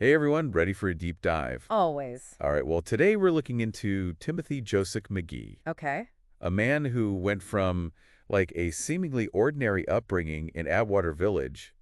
Hey everyone, ready for a deep dive? Always. All right, well, today we're looking into Timothy Joseph McGhee, Okay. a man who went from like a seemingly ordinary upbringing in Atwater Village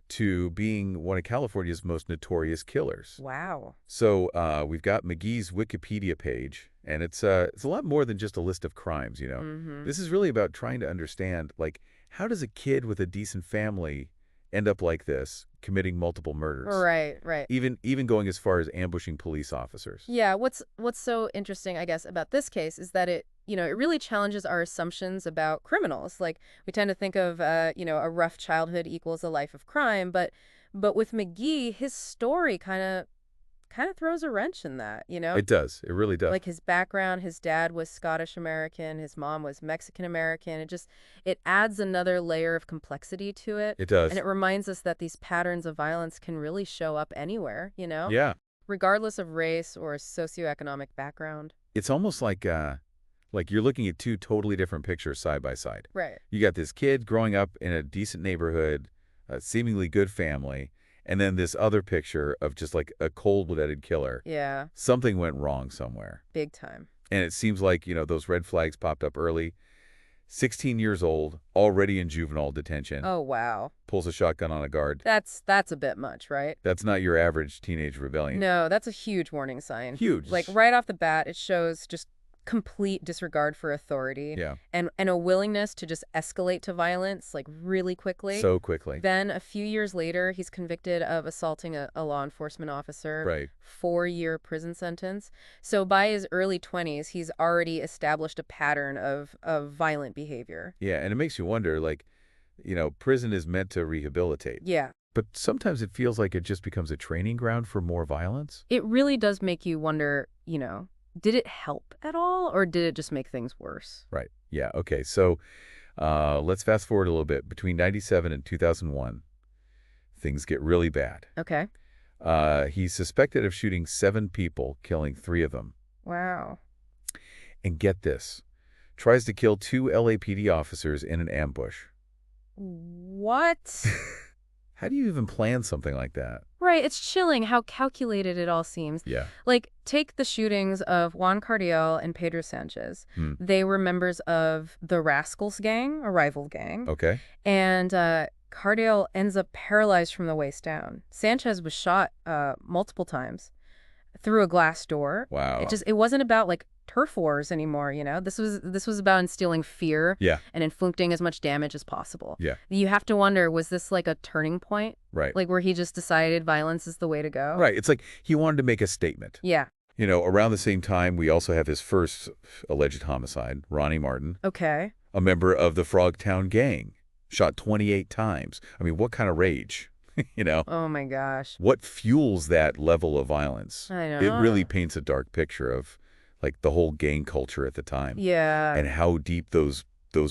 to being one of California's most notorious killers. Wow. So we've got McGee's Wikipedia page, and it's a lot more than just a list of crimes. Mm-hmm. This is really about trying to understand, like, how does a kid with a decent family end up like this, committing multiple murders? Right, right. Even going as far as ambushing police officers. Yeah, what's so interesting, I guess, about this case is that it really challenges our assumptions about criminals. Like we tend to think of a rough childhood equals a life of crime, but with McGee, his story kind of throws a wrench in that. It does. It really does. Like his background, his dad was Scottish American, his mom was Mexican American. It adds another layer of complexity to it. It And does. it reminds us that these patterns of violence can really show up anywhere, Yeah. regardless of race or socioeconomic background. It's almost like you're looking at two totally different pictures side by side. Right. You got this kid growing up in a decent neighborhood, a seemingly good family, and then this other picture of just like a cold-blooded killer. Yeah, Something went wrong somewhere. big time. And it seems like, those red flags popped up early. 16 years old, already in juvenile detention, Oh, wow. pulls a shotgun on a guard. That's a bit much, right? That's not your average teenage rebellion. No, that's a huge warning sign. Huge. Like right off the bat, it shows just complete disregard for authority Yeah. and a willingness to just escalate to violence like really quickly. So quickly. Then a few years later, he's convicted of assaulting a law enforcement officer. Right. 4-year prison sentence. So by his early 20s, he's already established a pattern of violent behavior. Yeah, and it makes you wonder, like, prison is meant to rehabilitate. Yeah. But sometimes it feels like it just becomes a training ground for more violence. It really does make you wonder, did it help at all or did it just make things worse? Right. Yeah, okay. So let's fast forward a little bit. Between 97 and 2001, things get really bad. Okay. He's suspected of shooting 7 people, killing 3 of them. Wow. And get this, tries to kill 2 LAPD officers in an ambush. What? How do you even plan something like that? Right, it's chilling how calculated it all seems. Yeah. Like, take the shootings of Juan Cardiel and Pedro Sanchez. Hmm. They were members of the Rascals gang, a rival gang. Okay. And Cardiel ends up paralyzed from the waist down. Sanchez was shot multiple times through a glass door. Wow. It wasn't about like turf wars anymore. This was about instilling fear Yeah. and inflicting as much damage as possible. Yeah. You have to wonder, was this like a turning point? Right. Like where he just decided violence is the way to go? Right. It's like he wanted to make a statement. Yeah. Around the same time, we also have his first alleged homicide, Ronnie Martin, Okay. a member of the Frogtown gang, shot 28 times. I mean, what kind of rage? Oh my gosh. What fuels that level of violence? I know. It really paints a dark picture of, like, the whole gang culture at the time. Yeah. And how deep those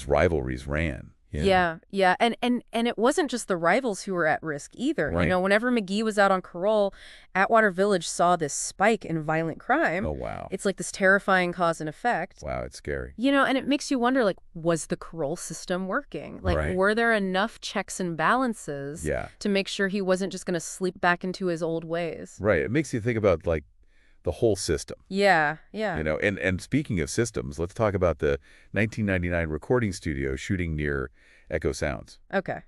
rivalries ran. Yeah. And it wasn't just the rivals who were at risk either. Right. Whenever McGee was out on parole, Atwater Village saw this spike in violent crime. Oh, wow. It's like this terrifying cause and effect. Wow, it's scary. And it makes you wonder, like, was the parole system working? Like, Right. were there enough checks and balances Yeah. to make sure he wasn't just going to slip back into his old ways? Right. It makes you think about, like, the whole system. Yeah. And speaking of systems, let's talk about the 1999 recording studio shooting near Echo Sounds. Okay.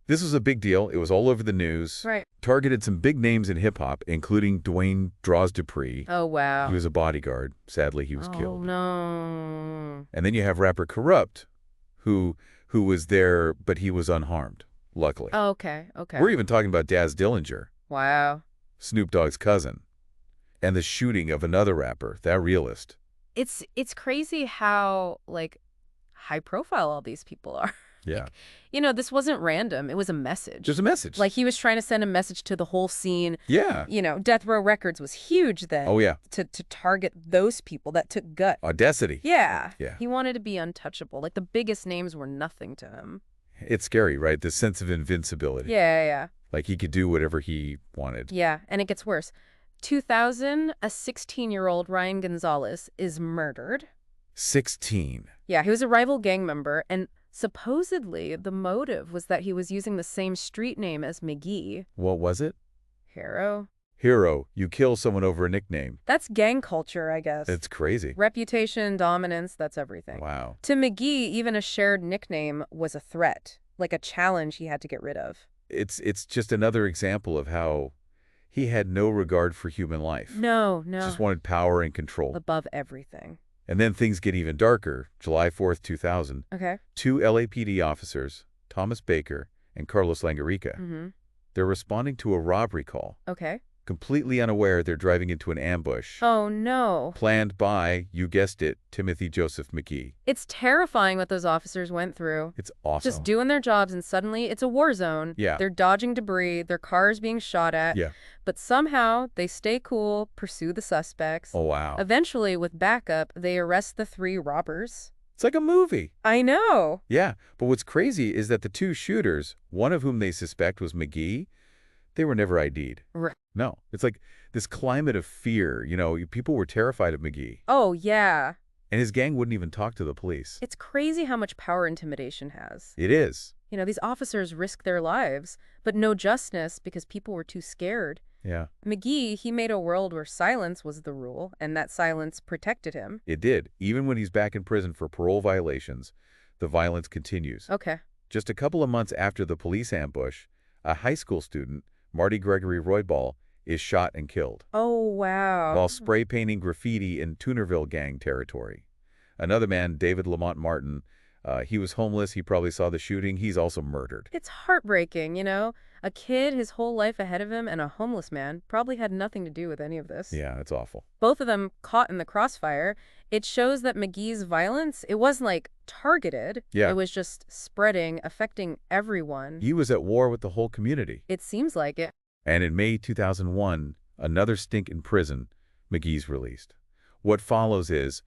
This was a big deal. It was all over the news. Right. Targeted some big names in hip-hop, including Dwayne Draws Dupree. Oh, wow. He was a bodyguard. Sadly, he was Oh, killed. no. And then you have rapper Corrupt, who was there, but he was unharmed, luckily. Oh, okay. We're even talking about Daz Dillinger, Wow. Snoop Dogg's cousin, and the shooting of another rapper, that realist. It's crazy how, like, high profile all these people are. Yeah. This wasn't random. It was a message. Just a message. Like, he was trying to send a message to the whole scene. Yeah. Death Row Records was huge then. Oh, yeah. To target those people that took guts. Audacity. Yeah. Yeah. He wanted to be untouchable. Like, the biggest names were nothing to him. It's scary, right? This sense of invincibility. Yeah. Like he could do whatever he wanted. Yeah, and it gets worse. 2000, a 16-year-old Ryan Gonzalez is murdered. 16. Yeah, he was a rival gang member, and supposedly the motive was that he was using the same street name as McGee. What was it? Harrow. Hero, you kill someone over a nickname. That's gang culture, I guess. It's crazy. Reputation, dominance, that's everything. Wow. To McGee, even a shared nickname was a threat, like a challenge he had to get rid of. It's just another example of how he had no regard for human life. No, Just no. wanted power and control. Above everything. And then things get even darker. July 4th, 2000. Okay. 2 LAPD officers, Thomas Baker and Carlos Langarica, Mm-hmm. they're responding to a robbery call. Okay. Completely unaware they're driving into an ambush. Oh, no. Planned by, you guessed it, Timothy Joseph McGhee. It's terrifying what those officers went through. It's awesome. Just doing their jobs, and suddenly it's a war zone. Yeah. They're dodging debris, their cars being shot at. Yeah. But somehow, they stay cool, pursue the suspects. Oh, wow. Eventually, with backup, they arrest the 3 robbers. It's like a movie. I know. Yeah, but what's crazy is that the 2 shooters, one of whom they suspect was McGhee, they were never ID'd. Right. No, it's like this climate of fear. People were terrified of McGhee, Oh, yeah. and his gang wouldn't even talk to the police. It's crazy how much power intimidation has. It is. These officers risk their lives, but no justice because people were too scared. Yeah, McGhee, he made a world where silence was the rule, and that silence protected him. it did. Even when he's back in prison for parole violations, the violence continues. Okay. Just a couple of months after the police ambush, a high school student, Marty Gregory Roybal, is shot and killed Oh, wow. while spray painting graffiti in Toonerville gang territory. Another man, David Lamont Martin, he was homeless. He probably saw the shooting. He's also murdered. It's heartbreaking. A kid his whole life ahead of him and a homeless man probably had nothing to do with any of this. Yeah, it's awful. Both of them caught in the crossfire. It shows that McGee's violence, it wasn't like targeted. Yeah. It was just spreading, affecting everyone. He was at war with the whole community. It seems like it. And in May 2001, another stink in prison, McGee's released. What follows is,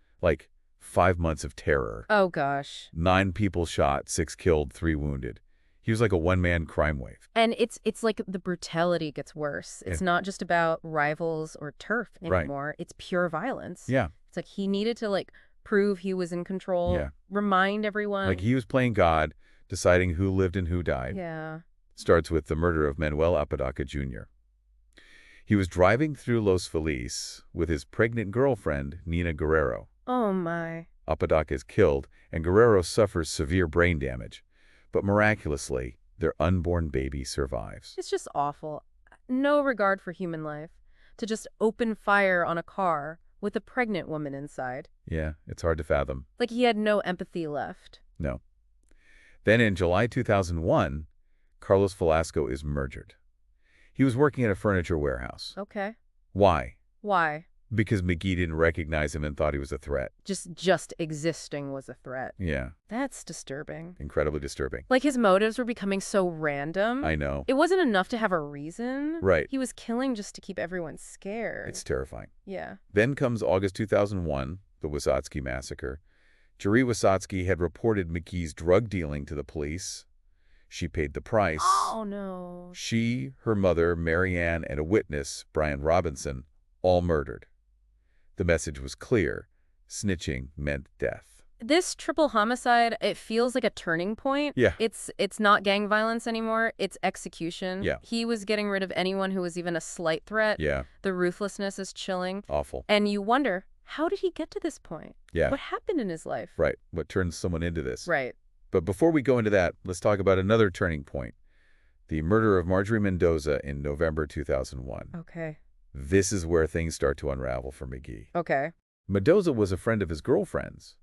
5 months of terror. Oh, gosh. 9 people shot, 6 killed, 3 wounded. He was like a one-man crime wave. And it's like the brutality gets worse. It's not just about rivals or turf Right. anymore. It's pure violence. Yeah. It's like he needed to prove he was in control, Yeah. remind everyone. He was playing God, deciding who lived and who died. Yeah. Starts with the murder of Manuel Apodaca Jr. He was driving through Los Feliz with his pregnant girlfriend, Nina Guerrero. Oh, my. Apodaca is killed, and Guerrero suffers severe brain damage. But miraculously, their unborn baby survives. It's just awful. No regard for human life. To just open fire on a car with a pregnant woman inside. Yeah, it's hard to fathom. Like he had no empathy left. No. Then in July 2001, Carlos Velasco is murdered. He was working at a furniture warehouse. Okay. Why? Why? Because McGhee didn't recognize him and thought he was a threat. Just existing was a threat. Yeah, That's disturbing. incredibly disturbing. Like his motives were becoming so random. I know. It wasn't enough to have a reason. Right. He was killing just to keep everyone scared. It's terrifying. Yeah. Then comes August 2001, the Wysotsky massacre. Jerry Wysotsky had reported McGhee's drug dealing to the police. She paid the price. Oh, no. She, her mother, Marianne, and a witness, Brian Robinson, all murdered. The message was clear. Snitching meant death. This triple homicide, it feels like a turning point. Yeah. It's not gang violence anymore. It's execution. Yeah. He was getting rid of anyone who was even a slight threat. Yeah, The ruthlessness is chilling. awful. And you wonder, how did he get to this point? Yeah, What happened in his life? right. What turns someone into this? Right. But before we go into that, let's talk about another turning point. The murder of Marjorie Mendoza in November 2001. Okay. This is where things start to unravel for McGhee. Okay. Mendoza was a friend of his girlfriend's,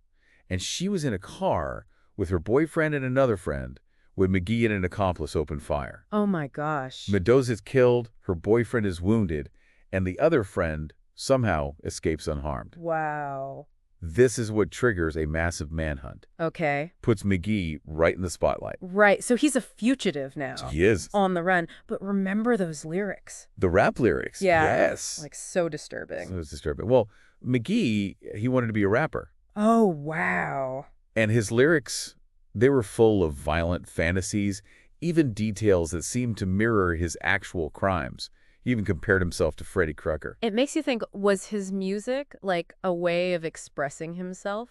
and she was in a car with her boyfriend and another friend when McGhee and an accomplice opened fire. Oh, my gosh. Mendoza's killed, her boyfriend is wounded, and the other friend somehow escapes unharmed. Wow. This is what triggers a massive manhunt. Okay. Puts McGhee right in the spotlight. Right. So he's a fugitive now. He is. On the run. But remember those lyrics. The rap lyrics. Yeah. Yes. So disturbing. So it's disturbing. Well, McGhee, he wanted to be a rapper. Oh, wow. And his lyrics, they were full of violent fantasies, even details that seemed to mirror his actual crimes. He even compared himself to Freddy Krueger. It makes you think, was his music like a way of expressing himself?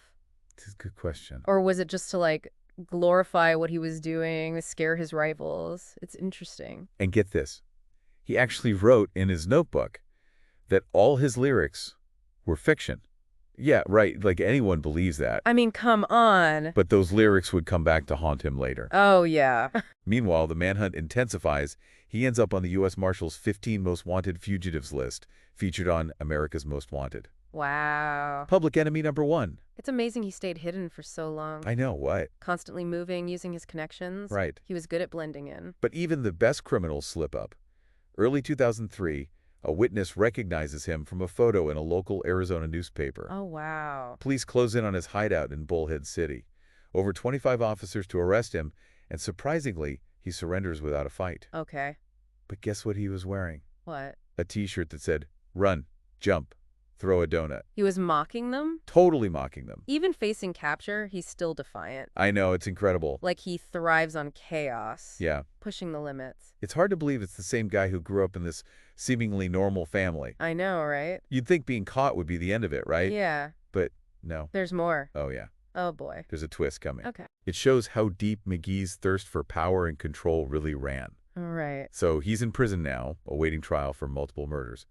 That's a good question. Or was it just to glorify what he was doing, scare his rivals? It's interesting. And get this, He actually wrote in his notebook that all his lyrics were fiction. Yeah, right, like anyone believes that. I mean, come on. But those lyrics would come back to haunt him later. Oh, yeah. Meanwhile, the manhunt intensifies. He ends up on the U.S. Marshal's 15 Most Wanted Fugitives list, featured on America's Most Wanted. Wow. Public enemy number one. It's amazing he stayed hidden for so long. I know, what? Constantly moving, using his connections. Right. He was good at blending in. But even the best criminals slip up. Early 2003, a witness recognizes him from a photo in a local Arizona newspaper. Oh, wow. Police close in on his hideout in Bullhead City. Over 25 officers to arrest him, and surprisingly, he surrenders without a fight. Okay. But guess what he was wearing? What? A t-shirt that said, "Run, jump, throw a donut." He was mocking them? Totally mocking them. Even facing capture, he's still defiant. I know, it's incredible. Like he thrives on chaos. Yeah. Pushing the limits. It's hard to believe it's the same guy who grew up in this seemingly normal family. I know, right? You'd think being caught would be the end of it, right? Yeah. But no. There's more. Oh, yeah. Oh, boy. There's a twist coming. Okay. It shows how deep McGhee's thirst for power and control really ran. All right. So he's in prison now, awaiting trial for multiple murders.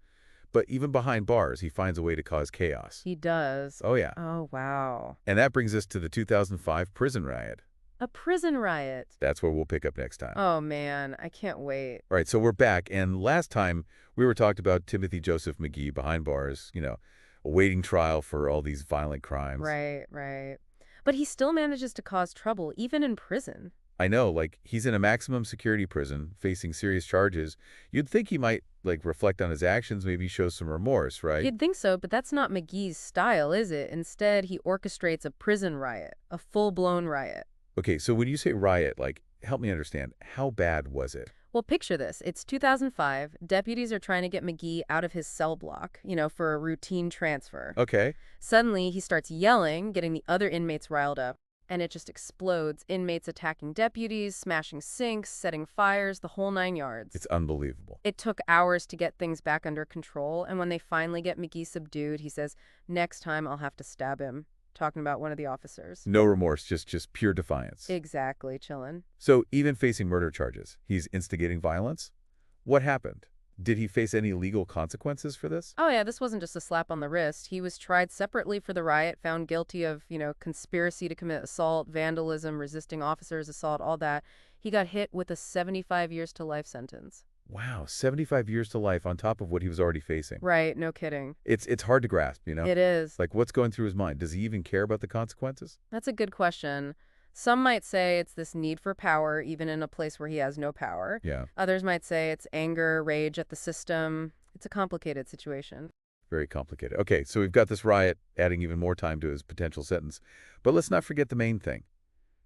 But even behind bars, he finds a way to cause chaos. He does. Oh, yeah. Oh, wow. And that brings us to the 2005 prison riot. A prison riot. That's where we'll pick up next time. Oh, man. I can't wait. All right, so we're back. And last time, we were talked about Timothy Joseph McGhee behind bars, awaiting trial for all these violent crimes. Right, right. But he still manages to cause trouble, even in prison. I know, like, he's in a maximum security prison, facing serious charges. You'd think he might, reflect on his actions, maybe show some remorse, right? You'd think so, but that's not McGee's style, is it? Instead, he orchestrates a prison riot, a full-blown riot. Okay, so when you say riot, help me understand, how bad was it? Well, picture this. It's 2005. Deputies are trying to get McGhee out of his cell block, for a routine transfer. Okay. Suddenly, he starts yelling, getting the other inmates riled up. And it just explodes. Inmates attacking deputies, smashing sinks, setting fires, the whole 9 yards. It's unbelievable. It took hours to get things back under control, and when they finally get McGhee subdued, he says, "Next time I'll have to stab him," talking about one of the officers. No remorse, just pure defiance. Exactly, chillin'. So even facing murder charges, he's instigating violence? What happened? Did he face any legal consequences for this? Oh yeah, this wasn't just a slap on the wrist. He was tried separately for the riot, found guilty of, conspiracy to commit assault, vandalism, resisting officers' assault, all that. He got hit with a 75 years to life sentence. Wow, 75 years to life on top of what he was already facing. Right, no kidding. It's hard to grasp, It is. What's going through his mind? Does he even care about the consequences? That's a good question. Some might say it's this need for power, even in a place where he has no power. Yeah. Others might say it's anger, rage at the system. It's a complicated situation. Very complicated. Okay, so we've got this riot, adding even more time to his potential sentence. But let's not forget the main thing,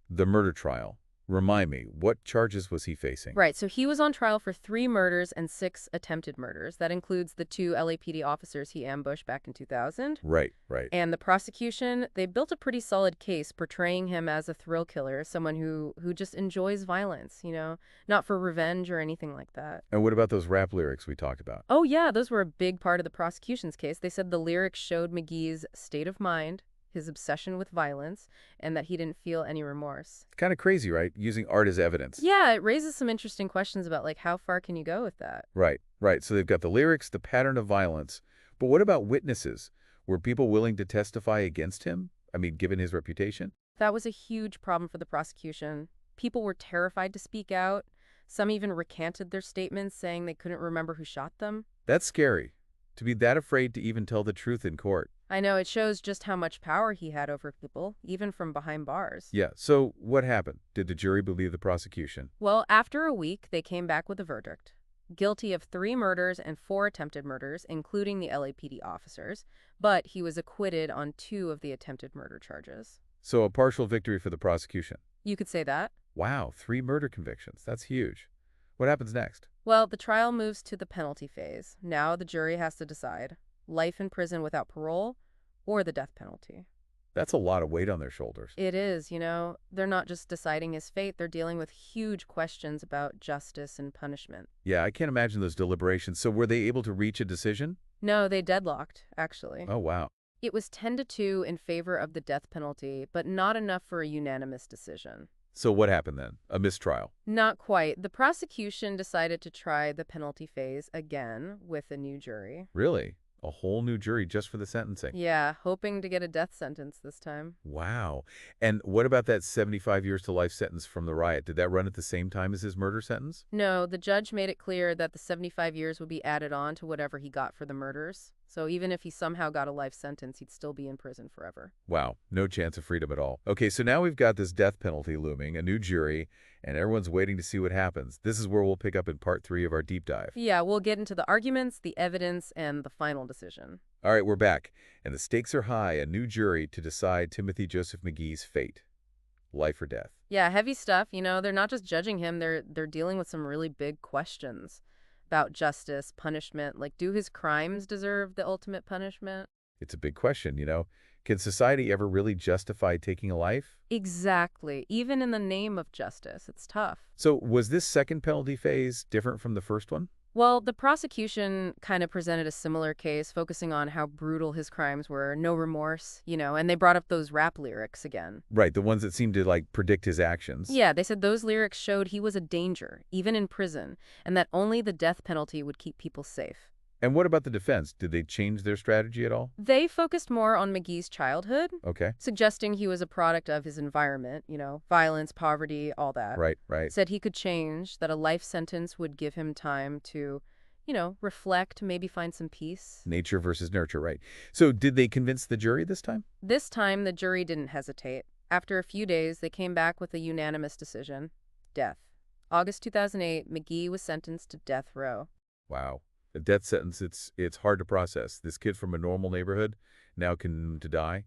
the murder trial. Remind me, what charges was he facing? Right, so he was on trial for 3 murders and 6 attempted murders. That includes the 2 LAPD officers he ambushed back in 2000. Right. And the prosecution, they built a pretty solid case portraying him as a thrill killer, someone who just enjoys violence, not for revenge or anything like that. And what about those rap lyrics we talked about? Oh yeah, those were a big part of the prosecution's case. They said the lyrics showed McGee's state of mind, his obsession with violence, and that he didn't feel any remorse. It's kind of crazy, right? Using art as evidence. Yeah, it raises some interesting questions about, how far can you go with that? Right. So they've got the lyrics, the pattern of violence. But what about witnesses? Were people willing to testify against him? I mean, given his reputation? That was a huge problem for the prosecution. People were terrified to speak out. Some even recanted their statements, saying they couldn't remember who shot them. That's scary. To be that afraid to even tell the truth in court. I know, it shows just how much power he had over people, even from behind bars. Yeah, so what happened? Did the jury believe the prosecution? Well, after a week, they came back with a verdict. Guilty of 3 murders and 4 attempted murders, including the LAPD officers, but he was acquitted on 2 of the attempted murder charges. So a partial victory for the prosecution. You could say that. Wow, 3 murder convictions. That's huge. What happens next? Well, the trial moves to the penalty phase. Now the jury has to decide life in prison without parole or the death penalty. That's a lot of weight on their shoulders. It is, They're not just deciding his fate, they're dealing with huge questions about justice and punishment. Yeah, I can't imagine those deliberations. So were they able to reach a decision? No, they deadlocked, actually. Oh, wow. It was 10-2 in favor of the death penalty, but not enough for a unanimous decision. So what happened then? A mistrial. Not quite. The prosecution decided to try the penalty phase again with a new jury. Really? A whole new jury just for the sentencing? Yeah, hoping to get a death sentence this time. Wow. And what about that 75 years to life sentence from the riot? Did that run at the same time as his murder sentence? No, the judge made it clear that the 75 years would be added on to whatever he got for the murders. So even if he somehow got a life sentence, he'd still be in prison forever. Wow, no chance of freedom at all. Okay, so now we've got this death penalty looming, a new jury, and everyone's waiting to see what happens. This is where we'll pick up in part 3 of our deep dive. Yeah, we'll get into the arguments, the evidence, and the final decision. All right, we're back, and the stakes are high, a new jury to decide Timothy Joseph McGhee's fate. Life or death. Yeah, heavy stuff. They're not just judging him, they're dealing with some really big questions about justice, punishment. Like, do his crimes deserve the ultimate punishment? It's a big question. Can society ever really justify taking a life? Exactly. Even in the name of justice, it's tough. So was this second penalty phase different from the first one? Well, the prosecution kind of presented a similar case, focusing on how brutal his crimes were, no remorse, and they brought up those rap lyrics again. Right, the ones that seem to, predict his actions. Yeah, they said those lyrics showed he was a danger, even in prison, and that only the death penalty would keep people safe. And what about the defense? Did they change their strategy at all? They focused more on McGee's childhood, Okay. suggesting he was a product of his environment, violence, poverty, all that. Right. Said he could change, that a life sentence would give him time to, reflect, maybe find some peace. Nature versus nurture, right. So did they convince the jury this time? This time, the jury didn't hesitate. After a few days, they came back with a unanimous decision: death. August 2008, McGhee was sentenced to death row. Wow. A death sentence, it's hard to process. This kid from a normal neighborhood now condemned to die.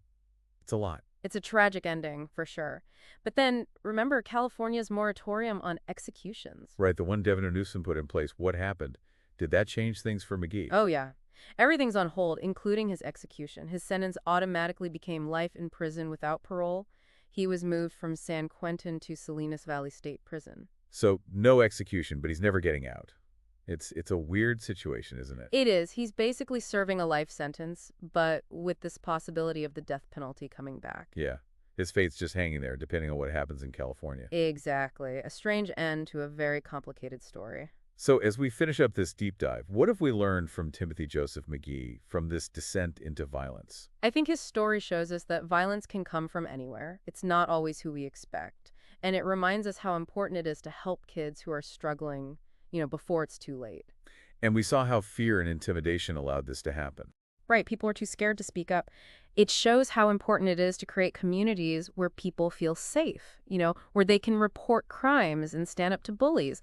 It's a lot. It's a tragic ending, for sure. But then, remember California's moratorium on executions. Right, the one Governor Newsom put in place. What happened? Did that change things for McGhee? Oh, yeah. Everything's on hold, including his execution. His sentence automatically became life in prison without parole. He was moved from San Quentin to Salinas Valley State Prison. So no execution, but he's never getting out. It's a weird situation, isn't it? It is. He's basically serving a life sentence, but with this possibility of the death penalty coming back. Yeah. His fate's just hanging there, depending on what happens in California. Exactly. A strange end to a very complicated story. So as we finish up this deep dive, what have we learned from Timothy Joseph McGhee from this descent into violence? I think his story shows us that violence can come from anywhere. It's not always who we expect. And it reminds us how important it is to help kids who are struggling, before it's too late. And we saw how fear and intimidation allowed this to happen. Right, people are too scared to speak up. It shows how important it is to create communities where people feel safe, where they can report crimes and stand up to bullies.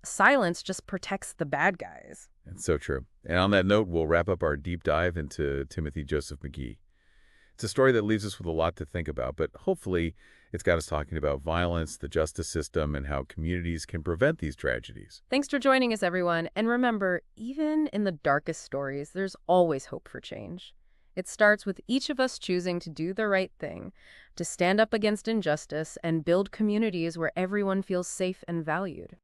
Silence just protects the bad guys. It's so true. And on that note, we'll wrap up our deep dive into Timothy Joseph McGhee. It's a story that leaves us with a lot to think about, but hopefully it's got us talking about violence, the justice system, and how communities can prevent these tragedies. Thanks for joining us, everyone. And remember, even in the darkest stories, there's always hope for change. It starts with each of us choosing to do the right thing, to stand up against injustice and build communities where everyone feels safe and valued.